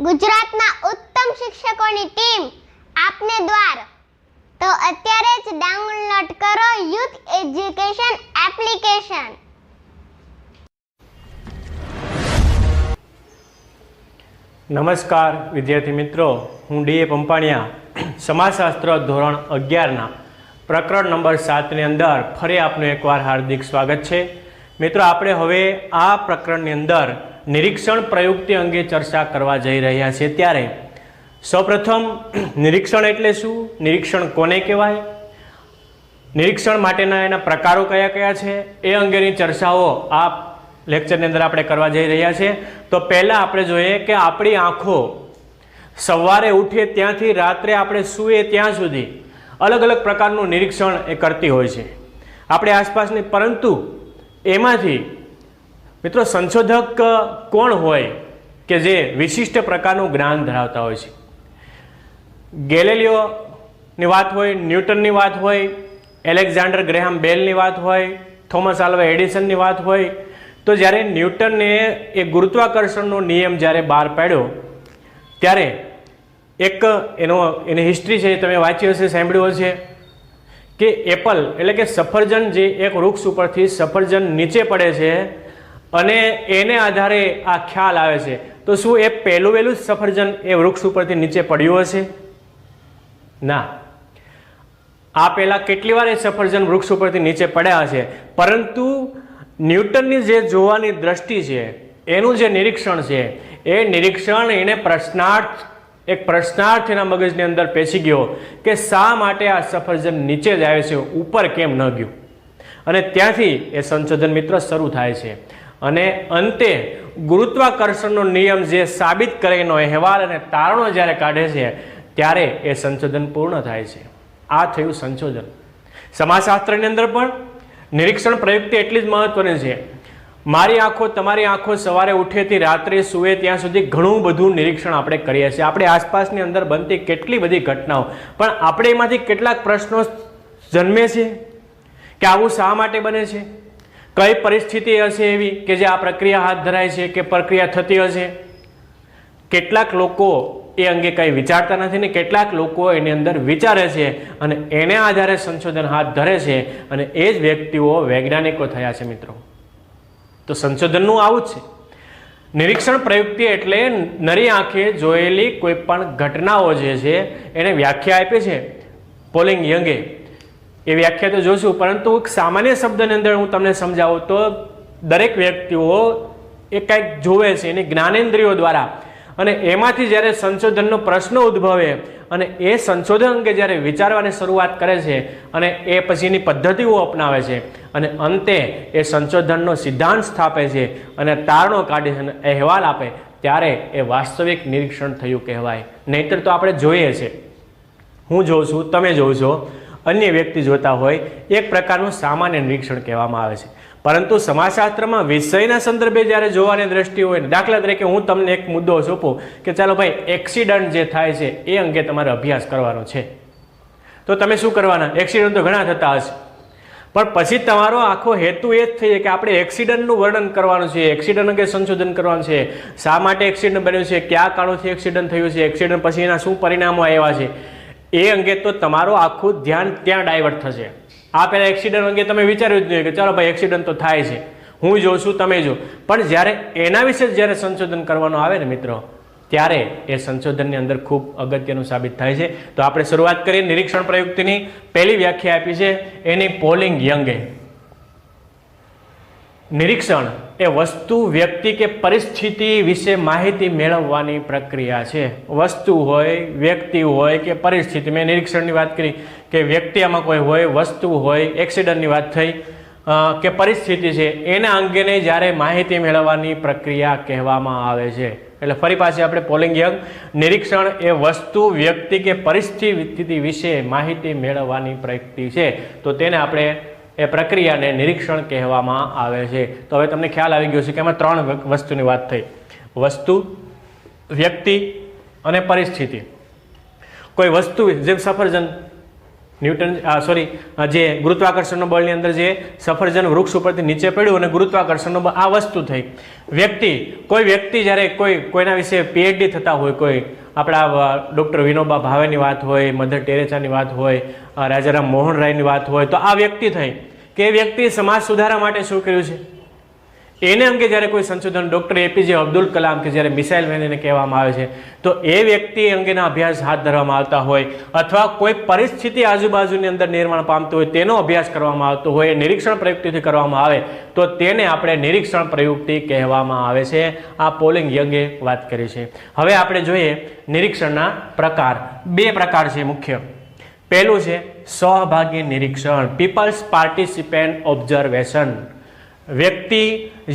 ગુજરાતના ઉત્તમ શિક્ષકોની ટીમ આપને દ્વાર. તો અત્યારે જ ડાઉનલોડ કરો યુથ એજ્યુકેશન એપ્લિકેશન. નમસ્કાર વિદ્યાર્થી મિત્રો, હું ડીએ પંપાણિયા સમાજશાસ્ત્ર ધોરણ 11ના પ્રકરણ નંબર 7ની અંદર ફરી આપનું એકવાર હાર્દિક સ્વાગત છે. મિત્રો, આપણે હવે આ પ્રકરણની અંદર નિરીક્ષણ પ્રયુક્તિ અંગે ચર્ચા કરવા જઈ રહ્યા છીએ. ત્યારે સૌપ્રથમ નિરીક્ષણ એટલે શું, નિરીક્ષણ કોને કહેવાય, નિરીક્ષણ માટેના એના પ્રકારો કયા કયા છે, એ અંગેની ચર્ચાઓ આ લેક્ચરની અંદર આપણે કરવા જઈ રહ્યા છીએ. તો પહેલાં આપણે જોઈએ કે આપણી આંખો સવારે ઉઠીએ ત્યાંથી રાત્રે આપણે સૂઈએ ત્યાં સુધી અલગ અલગ પ્રકારનું નિરીક્ષણ એ કરતી હોય છે આપણી આસપાસની. પરંતુ એમાંથી મિત્રો સંશોધક કોણ હોય કે જે વિશિષ્ટ પ્રકારનું જ્ઞાન ધરાવતા હોય છે? ગેલિલિયોની વાત હોય, ન્યૂટનની વાત હોય, એલેક્ઝાન્ડર ગ્રેહામ બેલની વાત હોય, થોમસ આલ્વા એડિસનની વાત હોય, તો જ્યારે ન્યૂટને એ ગુરુત્વાકર્ષણનો નિયમ જ્યારે બહાર પાડ્યો ત્યારે એક એની હિસ્ટ્રી છે, તમે વાંચી હશે, સાંભળ્યું હશે કે એપલ એટલે કે સફરજન, જે એક વૃક્ષ ઉપરથી સફરજન નીચે પડે છે અને એને આધારે આ ખ્યાલ આવે છે. તો શું એ પહેલું જ સફરજન એ વૃક્ષ ઉપરથી નીચે પડ્યું હશે? ના. આ પહેલાં કેટલી વાર એ સફરજન વૃક્ષ ઉપરથી નીચે પડ્યા હશે, પરંતુ ન્યૂટનની જે જોવાની દ્રષ્ટિ છે, એનું જે નિરીક્ષણ છે, એ નિરીક્ષણ એને એક પ્રશ્નાર્થ એના મગજની અંદર પેસી ગયો કે શા માટે આ સફરજન નીચે જ આવે છે, ઉપર કેમ ન ગયું? અને ત્યાંથી એ સંશોધન મિત્ર શરૂ થાય છે અને અંતે ગુરુત્વાકર્ષણનો નિયમ જે સાબિત કરે એનો અહેવાલ અને તારણો જ્યારે કાઢે છે ત્યારે એ સંશોધન પૂર્ણ થાય છે. આ થયું સંશોધન. સમાજશાસ્ત્રની અંદર પણ નિરીક્ષણ પ્રયુક્તિ એટલી જ મહત્વની છે. મારી આંખો, તમારી આંખો સવારે ઉઠેથી રાત્રે સૂવે ત્યાં સુધી ઘણું બધું નિરીક્ષણ આપણે કરીએ છીએ. આપણી આસપાસની અંદર બનતી કેટલી બધી ઘટનાઓ, પણ આપણે એમાંથી કેટલાક પ્રશ્નો જન્મે છે કે આવું શા માટે બને છે, કઈ પરિસ્થિતિ હશે એવી કે જે આ પ્રક્રિયા હાથ ધરાય છે કે પ્રક્રિયા થતી હશે. કેટલાક લોકો એ અંગે કંઈ વિચારતા નથી ને કેટલાક લોકો એની અંદર વિચારે છે અને એને આધારે સંશોધન હાથ ધરે છે અને એ જ વ્યક્તિઓ વૈજ્ઞાનિકો થયા છે. મિત્રો, તો સંશોધનનું આવું જ છે. નિરીક્ષણ પ્રયુક્તિ એટલે નરી આંખે જોયેલી કોઈ પણ ઘટનાઓ જે છે એને વ્યાખ્યા આપી છે પોલિંગ યંગે. એ વ્યાખ્યા તો જોશું, પરંતુ સામાન્ય શબ્દની અંદર હું તમને સમજાવું તો દરેક વ્યક્તિઓ એ કંઈક જોવે છે એની જ્ઞાનેન્દ્રિયો દ્વારા, અને એમાંથી જ્યારે સંશોધનનો પ્રશ્ન ઉદ્ભવે અને એ સંશોધન અંગે જ્યારે વિચારવાની શરૂઆત કરે છે અને એ પછીની પદ્ધતિઓ અપનાવે છે અને અંતે એ સંશોધનનો સિદ્ધાંત સ્થાપે છે અને તારણો કાઢે છે અને અહેવાલ આપે, ત્યારે એ વાસ્તવિક નિરીક્ષણ થયું કહેવાય. નહીંતર તો આપણે જોઈએ છે, હું જોઉં છું, તમે જોઉં છો, અન્ય વ્યક્તિ જોતા હોય, એક પ્રકારનું સામાન્ય નિરીક્ષણ કહેવામાં આવે છે. પરંતુ સમાજશાસ્ત્રમાં વિષયના સંદર્ભે જ્યારે જોવાની દ્રષ્ટિ હોય ને, દાખલા તરીકે હું તમને એક મુદ્દો સોંપું કે ચાલો ભાઈ, એક્સિડન્ટ જે થાય છે એ અંગે તમારે અભ્યાસ કરવાનો છે, તો તમે શું કરવાના? એક્સિડન્ટ તો ઘણા થતા હશે, પણ પછી તમારો આખો હેતુ એ જ થઈ જાય કે આપણે એક્સિડન્ટનું વર્ણન કરવાનું છે, એક્સિડન્ટ અંગે સંશોધન કરવાનું છે, શા માટે એક્સિડન્ટ બન્યું છે, કયા કારણોથી એક્સિડન્ટ થયું છે, એક્સિડન્ટ પછી એના શું પરિણામો આવ્યા છે, એ અંગે તો તમારું આખું ધ્યાન ત્યાં ડાયવર્ટ થશે. આ પહેલાં એક્સિડન્ટ અંગે તમે વિચાર્યું જ નહીં કે ચાલો ભાઈ એક્સિડન્ટ તો થાય છે, હું જોઉં છું, તમે જો, પણ જ્યારે એના વિશે જ્યારે સંશોધન કરવાનું આવે ને મિત્રો, ત્યારે એ સંશોધનની અંદર ખૂબ અગત્યનું સાબિત થાય છે. તો આપણે શરૂઆત કરીએ નિરીક્ષણ પ્રયુક્તિની. પહેલી વ્યાખ્યા આપી છે એની પોલિંગ યંગે. નિરીક્ષણ એ વસ્તુ, વ્યક્તિ કે પરિસ્થિતિ વિશે માહિતી મેળવવાની પ્રક્રિયા છે. વસ્તુ હોય, વ્યક્તિ હોય કે પરિસ્થિતિ. મેં નિરીક્ષણની વાત કરી કે વ્યક્તિ આમાં કોઈ હોય, વસ્તુ હોય, એક્સિડન્ટની વાત થઈ કે પરિસ્થિતિ છે, એના અંગેની જ્યારે માહિતી મેળવવાની પ્રક્રિયા કહેવામાં આવે છે. એટલે ફરી પાછી આપણે પોલિંગ યંગ, નિરીક્ષણ એ વસ્તુ, વ્યક્તિ કે પરિસ્થિતિ વિશે માહિતી મેળવવાની પ્રક્રિયા છે, તો તેને આપણે એ પ્રક્રિયાને નિરીક્ષણ કહેવામાં આવે છે. તો હવે તમને ખ્યાલ આવી ગયો છે કે એમાં ત્રણ વસ્તુની વાત થઈ: વસ્તુ, વ્યક્તિ અને પરિસ્થિતિ. કોઈ વસ્તુ જેમ સફરજન, જે ગુરુત્વાકર્ષણનો બળની અંદર જે સફરજન વૃક્ષ ઉપરથી નીચે પડ્યું અને ગુરુત્વાકર્ષણનો બળ, આ વસ્તુ થઈ. કોઈ વ્યક્તિ જ્યારે કોઈના વિશે પીએચડી થતા હોય, કોઈ આપણા ડૉક્ટર વિનોબા ભાવેની વાત હોય, મધર ટેરેસાની વાત હોય, રાજારામ મોહન રાયની વાત હોય, તો આ વ્યક્તિ થઈ કે એ વ્યક્તિ સમાજ સુધારા માટે શું કર્યું છે એને અંગે જ્યારે કોઈ સંશોધન, ડૉક્ટર એપીજે અબ્દુલ કલામ કે જ્યારે મિસાઇલ મેન એને કહેવામાં આવે છે, તો એ વ્યક્તિ અંગેના અભ્યાસ હાથ ધરવામાં આવતા હોય, અથવા કોઈ પરિસ્થિતિ આજુબાજુની અંદર નિર્માણ પામતું હોય તેનો અભ્યાસ કરવામાં આવતો હોય, નિરીક્ષણ પ્રયુક્તિથી કરવામાં આવે તો તેને આપણે નિરીક્ષણ પ્રયુક્તિ કહેવામાં આવે છે. આ પોલિંગ યંગે વાત કરી છે. હવે આપણે જોઈએ નિરીક્ષણના પ્રકાર. 2 પ્રકાર છે મુખ્ય. પહેલું છે સહભાગી નિરીક્ષણ, પીપલ્સ પાર્ટિસિપેન્ટ ઓબ્ઝર્વેશન. વ્યક્તિ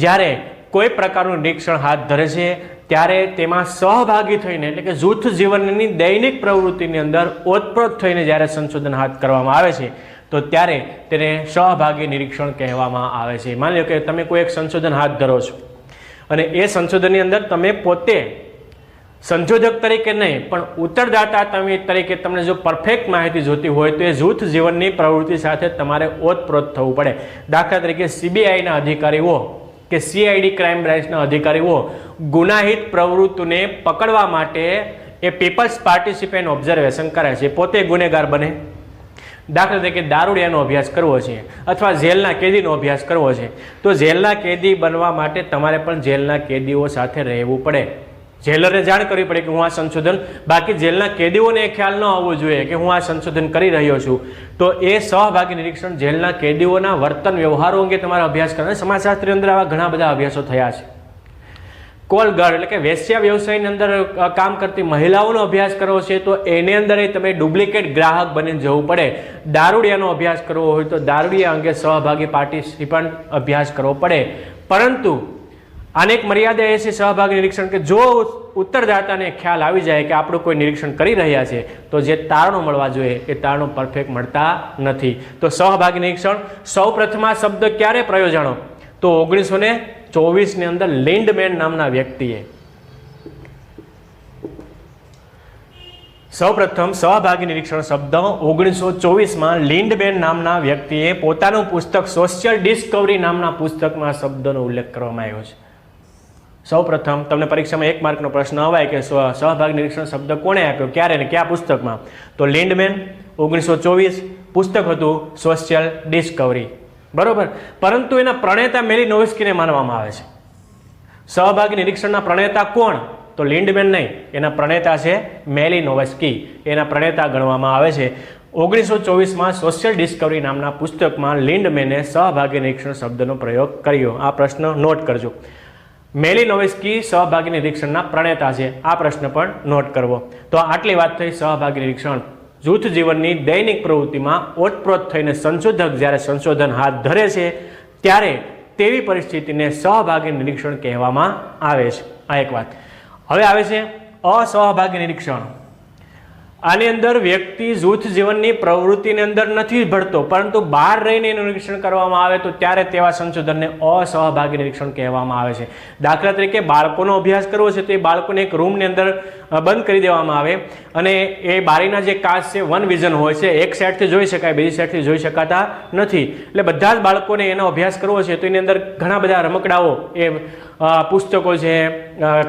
જ્યારે કોઈ પ્રકારનું નિરીક્ષણ હાથ ધરે છે ત્યારે તેમાં સહભાગી થઈને, એટલે કે જૂથ જીવનની દૈનિક પ્રવૃત્તિની અંદર ઓતપ્રોત થઈને જ્યારે સંશોધન હાથ કરવામાં આવે છે તો ત્યારે તેને સહભાગી નિરીક્ષણ કહેવામાં આવે છે. માની લો કે તમે કોઈ એક સંશોધન હાથ ધરો છો અને એ સંશોધનની અંદર તમે પોતે સંશોધક તરીકે નહીં પણ ઉત્તરદાતા તરીકે તમને જો પરફેક્ટ માહિતી જોતી હોય તો એ જૂથ જીવનની પ્રવૃત્તિ સાથે તમારે ઓતપ્રોત થવું પડે. દાખલા તરીકે સીબીઆઈના અધિકારીઓ કે સીઆઈડી ક્રાઇમ બ્રાન્ચના અધિકારીઓ ગુનાહિત પ્રવૃત્તિને પકડવા માટે એ પીપલ્સ પાર્ટિસિપેન્ટ ઓબ્ઝર્વેશન કરે છે. પોતે ગુનેગાર બને, દાખલા તરીકે દારૂડિયાનો અભ્યાસ કરવો છે અથવા જેલના કેદીનો અભ્યાસ કરવો છે, તો જેલના કેદી બનવા માટે તમારે પણ જેલના કેદીઓ સાથે રહેવું પડે. જેલરને જાણ કરવી પડે કે હું આ સંશોધન, બાકી જેલના કેદીઓને એ ખ્યાલ ન આવવો જોઈએ કે હું આ સંશોધન કરી રહ્યો છું. તો એ સહભાગી નિરીક્ષણ જેલના કેદીઓના વર્તન વ્યવહારો અંગે તમારે અભ્યાસ કરવાનો. સમાજશાસ્ત્રની અંદર આવા ઘણા બધા અભ્યાસો થયા છે. કોલ ગર્લ એટલે કે વેશ્યા વ્યવસાયની અંદર કામ કરતી મહિલાઓનો અભ્યાસ કરવો છે તો એની અંદર તમે ડુપ્લિકેટ ગ્રાહક બનીને જવું પડે. દારૂડિયાનો અભ્યાસ કરવો હોય તો દારૂડિયા અંગે સહભાગી પાર્ટિસિપન્ટ અભ્યાસ કરવો પડે. પરંતુ આને એક મર્યાદા એ છે સહભાગી નિરીક્ષણ કે જો ઉત્તરદાતાને ખ્યાલ આવી જાય કે આપણું કોઈ નિરીક્ષણ કરી રહ્યા છે તો જે તારણો મળવા જોઈએ એ તારણો પરફેક્ટ મળતા નથી. તો સહભાગી નિરીક્ષણ સૌ પ્રથમ આ શબ્દ ક્યારે પ્રયોજાણો તો 1924ની અંદર લિન્ડમેન નામના વ્યક્તિએ સૌપ્રથમ સહભાગી નિરીક્ષણ શબ્દ 1924માં લિન્ડમેન નામના વ્યક્તિએ પોતાનું પુસ્તક સોશિયલ ડિસ્કવરી નામના પુસ્તકમાં શબ્દનો ઉલ્લેખ કરવામાં આવ્યો છે. સૌપ્રથમ તમને પરીક્ષામાં 1 માર્કનો પ્રશ્ન અવાય કે સહભાગી નિરીક્ષણ શબ્દ કોણે આપ્યો, ક્યારે અને કયા પુસ્તકમાં, તો લિન્ડમેન 1924, પુસ્તક હતું સોશિયલ ડિસ્કવરી. બરોબર. પરંતુ એના પ્રણેતા મેલિનોવ્સ્કીને માનવામાં આવે છે. સહભાગી નિરીક્ષણના પ્રણેતા કોણ તો લિન્ડમેન નહીં, એના પ્રણેતા છે મેલિનોવ્સ્કી, એના પ્રણેતા ગણવામાં આવે છે. 1924માં સોશિયલ ડિસ્કવરી નામના પુસ્તકમાં લિન્ડમેને સહભાગી નિરીક્ષણ શબ્દનો પ્રયોગ કર્યો. આ પ્રશ્ન નોટ કરજો. મેલિનોવ્સ્કી સહભાગી નિરીક્ષણના પ્રણેતા છે, આ પ્રશ્ન પણ નોટ કરવો. તો આટલી વાત થઈ સહભાગી નિરીક્ષણ. જૂથ જીવનની દૈનિક પ્રવૃત્તિમાં ઓતપ્રોત થઈને સંશોધક જ્યારે સંશોધન હાથ ધરે છે ત્યારે તેવી પરિસ્થિતિને સહભાગી નિરીક્ષણ કહેવામાં આવે છે. આ એક વાત. હવે આવે છે અસહભાગી નિરીક્ષણ. આની અંદર વ્યક્તિ જૂથ જીવનની પ્રવૃત્તિની અંદર નથી ભળતો પરંતુ બહાર રહીને એનું નિરીક્ષણ કરવામાં આવે તો ત્યારે તેવા સંશોધનને અસહભાગી નિરીક્ષણ કહેવામાં આવે છે. દાખલા તરીકે બાળકોનો અભ્યાસ કરવો છે તો એ બાળકોને એક રૂમની અંદર બંધ કરી દેવામાં આવે અને એ બારીના જે કાચ છે વન વિઝન હોય છે, એક સાઈડથી જોઈ શકાય, બીજી સાઈડથી જોઈ શકાતા નથી. એટલે બધા જ બાળકોને એનો અભ્યાસ કરવો છે તો એની અંદર ઘણા બધા રમકડાઓ, એ પુસ્તકો છે,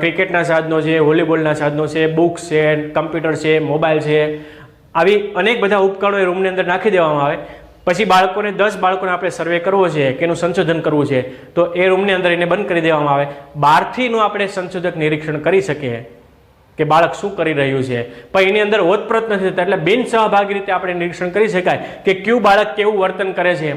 ક્રિકેટના સાધનો છે, વોલીબોલના સાધનો છે, બુક્સ છે, કમ્પ્યુટર છે, મોબાઈલ છે, આવી અનેક બધા ઉપકરણો એ રૂમની અંદર નાખી દેવામાં આવે. પછી બાળકોને 10 બાળકોને આપણે સર્વે કરવો છે કે એનું સંશોધન કરવું છે તો એ રૂમની અંદર એને બંધ કરી દેવામાં આવે. બહારથીનું આપણે સંશોધક નિરીક્ષણ કરી શકીએ કે બાળક શું કરી રહ્યું છે, પણ એની અંદર ઓતપ્રોત નથી થતા. એટલે બિન સહભાગી રીતે આપણે નિરીક્ષણ કરી શકાય કે કયું બાળક કેવું વર્તન કરે છે,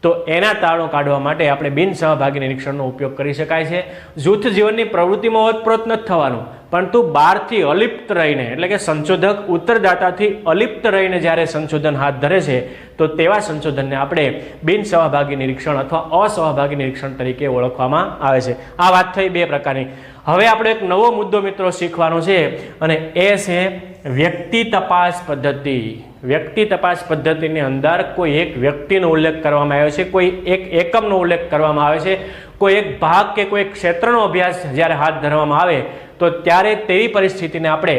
તો એના તારણો કાઢવા માટે આપણે બિન સહભાગી નિરીક્ષણનો ઉપયોગ કરી શકાય છે. જૂથ જીવનની પ્રવૃત્તિમાં ઓતપ્રોત નથી થવાનું પરંતુ બહારથી અલિપ્ત રહીને, એટલે કે સંશોધક ઉત્તરદાતાથી અલિપ્ત રહીને જ્યારે સંશોધન હાથ ધરે છે તો તેવા સંશોધનને આપણે બિન સહભાગી નિરીક્ષણ અથવા અસહભાગી નિરીક્ષણ તરીકે ઓળખવામાં આવે છે. આ વાત થઈ 2 પ્રકારની. હવે આપણે એક નવો મુદ્દો મિત્રો શીખવાનો છે અને એ છે વ્યક્તિ તપાસ પદ્ધતિ. વ્યક્તિ તપાસ પદ્ધતિની અંદર કોઈ એક વ્યક્તિનો ઉલ્લેખ કરવામાં આવ્યો છે, કોઈ એક એકમનો ઉલ્લેખ કરવામાં આવે છે, કોઈ એક ભાગ કે કોઈ એક ક્ષેત્રનો અભ્યાસ જ્યારે હાથ ધરવામાં આવે તો ત્યારે તેવી પરિસ્થિતિને આપણે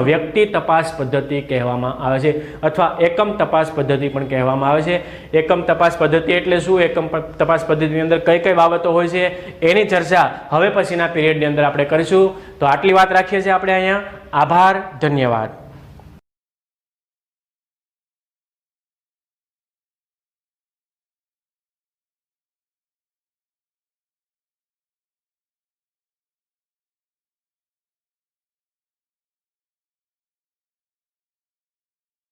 વ્યક્તિ તપાસ પદ્ધતિ કહેવામાં આવે છે અથવા એકમ તપાસ પદ્ધતિ પણ કહેવામાં આવે છે. એકમ તપાસ પદ્ધતિ એટલે શું, એકમ તપાસ પદ્ધતિની અંદર કઈ કઈ બાબતો હોય છે એની ચર્ચા હવે પછીના પીરિયડની અંદર આપણે કરીશું. તો આટલી વાત રાખીએ છીએ આપણે અહીંયા. આભાર, ધન્યવાદ.